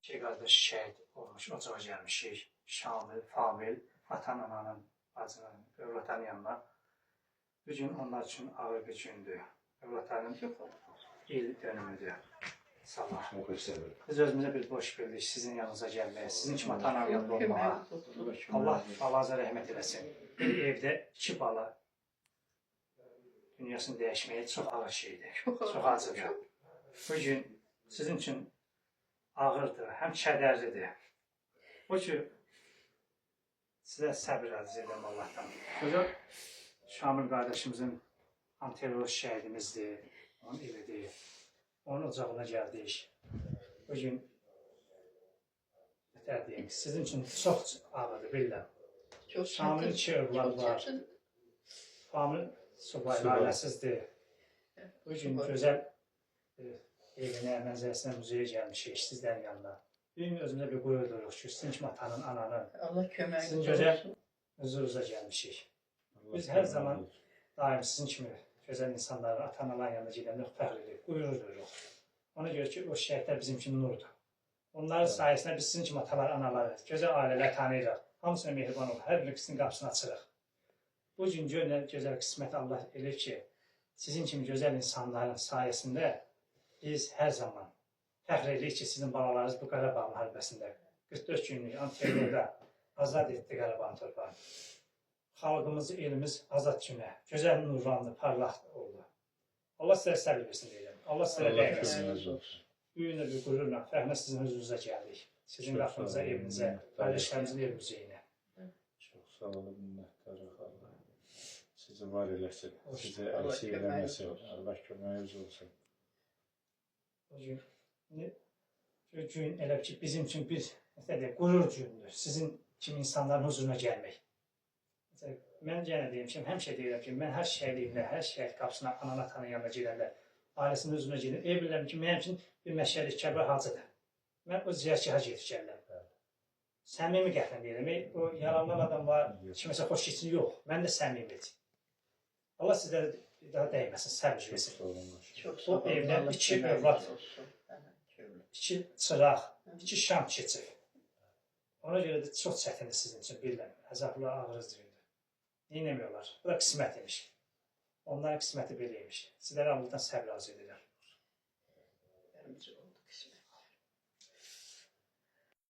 İki qardaş şəhid olmuş, ocağa gəlmişik. Şamil, Famil, atan, ananın, bacının, övlatanın yanına. Bu gün onlar üçün ağır bir gündür. Övlatanın il dönümüdür. Sabah. Biz özümüzə bir boş bildik sizin yanınıza gəlməyə, sizin kimi atan yanında olmağa. Allah balaca rəhmət eləsin. Bir evdə iki bala dünyasını dəyişməyə çox ağır şeydir, çox acıdır. Bu gün sizin üçün ağırdır, həm kədərlidir. O ki, sizə səbir əziz edəm Allah'tan. Qoca Şamil qardaşımızın antiterrorist şəhidimizdir, onun evidir. Onun ocağına gəldik. Bu gün nətər deyim, sizin üçün çox ağırdır, bilirəm. Şamilin iki övladı var. Famil subaylı ailəsizdir. Bu gün gözəl evinə, mənzərəsinə, müzeyə gəlmişik, sizlərin yanına. Bir gün özümüzə bir qürur duyuruq ki, sizin kimi atanın, ananın, sizin gözəl huzurunuza gəlmişik. Biz hər zaman daim sizin kimi gözəl insanların, ata-analar yanına gedəndə fəxr edirik, qürur duyuruq. Ona görə ki, o şəhidlər bizim kimi nurdur. Onların sayəsində biz sizin kimi atalar, anaları, gözəl ailələr tanıyırıq. Hamısına mehriban olub, hər birisinin qapısını açırıq. Bu gün gözəl qismət Allah edir ki, sizin kimi gözəl insanların sayəsində biz hər zaman fəxr edirik ki, sizin balalarınız bu Qarabağ müharibəsində 44 günlük antiterrorda azad etdi Qarabağın torpağını. Xalqımız, elimiz azad günə, gözəl nurlandı, parlaq oldu. Allah sizə səbir versin deyirəm. Allah sizə dəyməsin. Bu gün bir qürurla, fəxrlə sizin huzurunuza gəldik. Sizin qapınıza, evinizə, qardaşlarımızın ev müzeyinə. Çox sağ olun, minnətdarıq Allah. Sizi var eləsin, sizi əksik eləməsin, Allah köməyiniz olsun. Bu gün elə ki, bizim üçün bir qürur gündür, sizin kimi insanların huzuruna gəlmək. Mən yenə deyim ki, həmişə deyirəm ki, mən hər şəhid evinə, hər şəhid qapısına, anan-atanın yanına gedəndə, ailəsinin huzuruna gedir. Bilirəm ki, mənim üçün bir məşəli Kəbir Hacıdır. Mən o ziyarətçiyə gedib gəlirəm. Səmimi qəhvən deyirəm. O yalandan adam var, kiməsə xoş keçsin, yox. Mən də səmimidir. Allah sizlərə daha dəyməsin, səbir versin. O evdə iki övlad, iki çıraq, iki şam keçir. Ona görə də çox çətindir sizin üçün, bilirəm. Əzablı, ağrıdır. Neynəmiyorlar. Bu da qismət imiş. Onların qisməti beləymiş. Sizlərə Allah'tan səbir arzu edirəm.